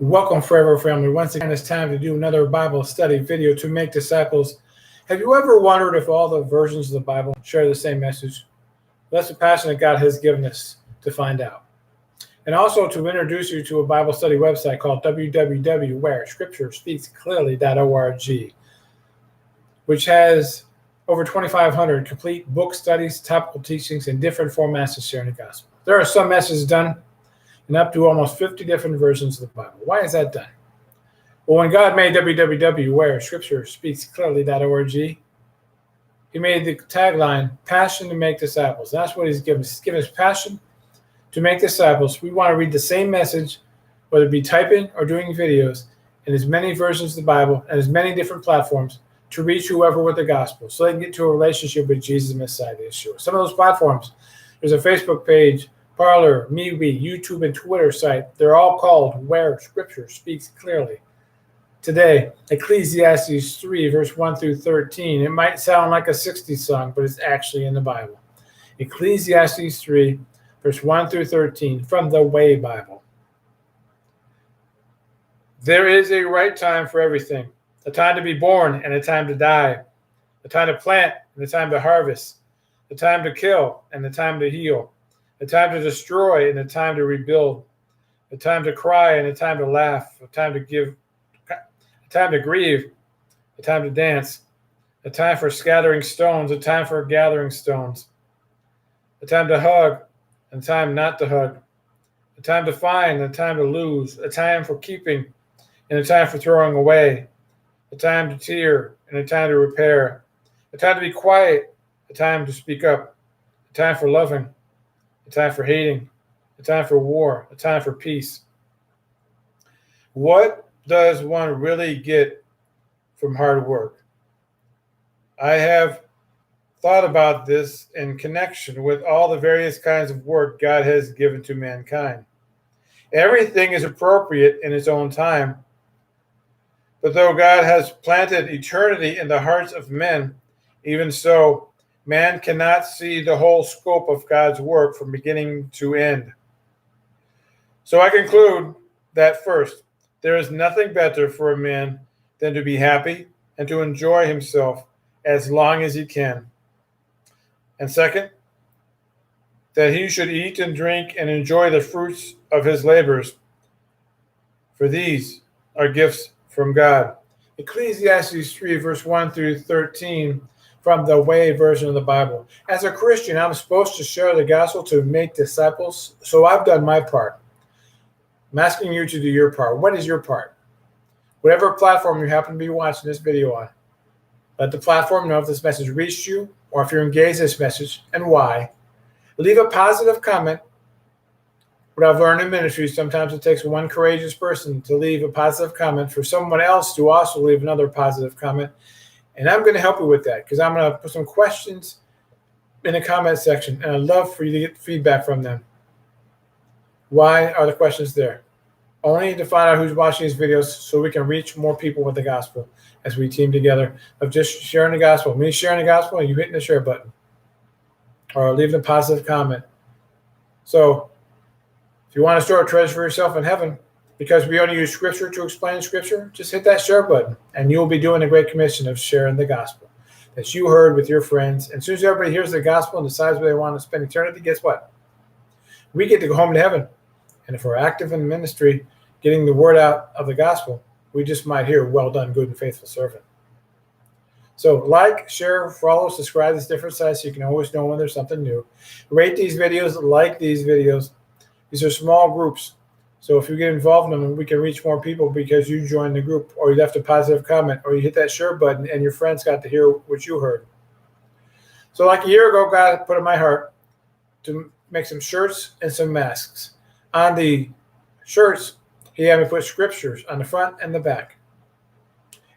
Welcome, Forever Family. Once again, it's time to do another Bible study video to make disciples. Have you ever wondered if all the versions of the Bible share the same message? That's the passion that God has given us to find out. And also to introduce you to a Bible study website called www.wherescripturespeaksclearly.org, which has over 2,500 complete book studies, topical teachings, and different formats to share the gospel. There are some messages done and up to almost 50 different versions of the Bible. Why is that done? Well, when God made www.wherescripturespeaksclearly.org, he made the tagline, passion to make disciples. That's what he's given us. He's given us passion to make disciples. We want to read the same message, whether it be typing or doing videos, in as many versions of the Bible and as many different platforms to reach whoever with the gospel so they can get to a relationship with Jesus Messiah, Yeshua. Some of those platforms, there's a Facebook page, Parler, MeWe, YouTube, and Twitter site. They're all called Where Scripture Speaks Clearly. Today, Ecclesiastes 3, verse 1 through 13. It might sound like a 60s song, but it's actually in the Bible. Ecclesiastes 3, verse 1 through 13, from the Way Bible. There is a right time for everything, a time to be born and a time to die, a time to plant and a time to harvest, a time to kill and a time to heal, a time to destroy and a time to rebuild, a time to cry and a time to laugh, a time to grieve, a time to dance, a time for scattering stones, a time for gathering stones, a time to hug and a time not to hug, a time to find and a time to lose, a time for keeping and a time for throwing away, a time to tear and a time to repair, a time to be quiet, a time to speak up, a time for loving, a time for hating, a time for war, a time for peace. What does one really get from hard work? I have thought about this in connection with all the various kinds of work God has given to mankind. Everything is appropriate in its own time. But though God has planted eternity in the hearts of men, even so, man cannot see the whole scope of God's work from beginning to end. So I conclude that first, there is nothing better for a man than to be happy and to enjoy himself as long as he can. And second, that he should eat and drink and enjoy the fruits of his labors, for these are gifts from God. Ecclesiastes 3, verse 1 through 13, from the Way version of the Bible. As a Christian, I'm supposed to share the gospel to make disciples, so I've done my part. I'm asking you to do your part. What is your part? Whatever platform you happen to be watching this video on, let the platform know if this message reached you or if you're engaged in this message and why. Leave a positive comment. What I've learned in ministry, sometimes it takes one courageous person to leave a positive comment for someone else to also leave another positive comment. And I'm going to help you with that because I'm going to put some questions in the comment section, and I'd love for you to get feedback from them. Why are the questions there? Only to find out who's watching these videos so we can reach more people with the gospel as we team together of just sharing the gospel. Me sharing the gospel and you hitting the share button or leaving a positive comment. So if you want to store a treasure for yourself in heaven, because we only use Scripture to explain Scripture, just hit that share button, and you'll be doing the great commission of sharing the gospel that you heard with your friends. And as soon as everybody hears the gospel and decides where they want to spend eternity, guess what? We get to go home to heaven. And if we're active in ministry, getting the word out of the gospel, we just might hear, well done, good and faithful servant. So like, share, follow, subscribe to this different sites so you can always know when there's something new. Rate these videos, like these videos. These are small groups. So if you get involved in them, we can reach more people because you joined the group or you left a positive comment or you hit that share button and your friends got to hear what you heard. So like a year ago, God put in my heart to make some shirts and some masks. On the shirts, he had me put scriptures on the front and the back.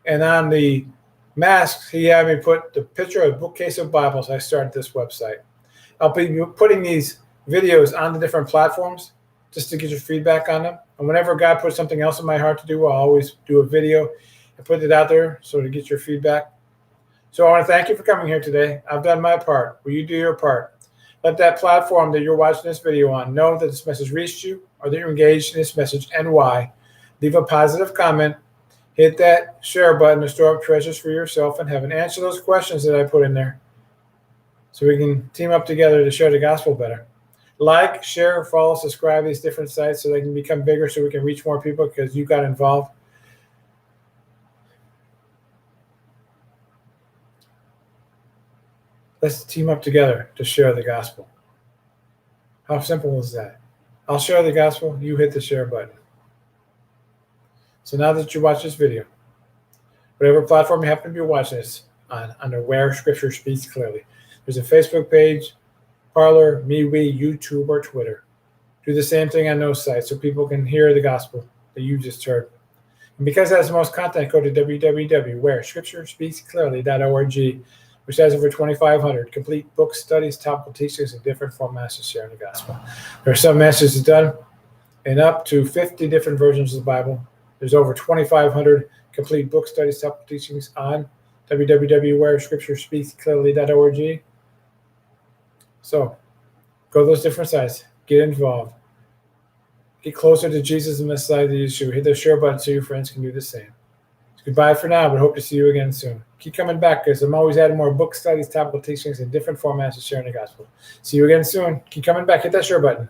And on the masks, he had me put the picture of a bookcase of Bibles. I started this website. I'll be putting these videos on the different platforms just to get your feedback on them. And whenever God puts something else in my heart to do, I'll always do a video and put it out there so to get your feedback. So I want to thank you for coming here today. I've done my part. Will you do your part? Let that platform that you're watching this video on know that this message reached you or that you're engaged in this message and why. Leave a positive comment. Hit that share button to store up treasures for yourself in heaven. Answer those questions that I put in there so we can team up together to share the gospel better. Like, share, follow, subscribe to these different sites so they can become bigger so we can reach more people because you got involved. Let's team up together to share the gospel. How simple is that? I'll share the gospel, you hit the share button. So now that you watch this video, whatever platform you happen to be watching this on, under Where Scripture Speaks Clearly, there's a Facebook page, Parler, MeWe, YouTube, or Twitter. Do the same thing on those sites so people can hear the gospel that you just heard. And because it has the most content, go to www.wherescripturespeaksclearly.org, which has over 2,500 complete books, studies, topical teachings, and different formats to share the gospel. There are some messages done in up to 50 different versions of the Bible. There's over 2,500 complete book studies, topical teachings on www.wherescripturespeaksclearly.org. So go to those different sites, get involved, get closer to Jesus and Messiah, the Yeshua. Hit the share button so your friends can do the same. Goodbye for now, but hope to see you again soon. Keep coming back because I'm always adding more book studies, topical teachings, and different formats of sharing the gospel. See you again soon. Keep coming back. Hit that share button.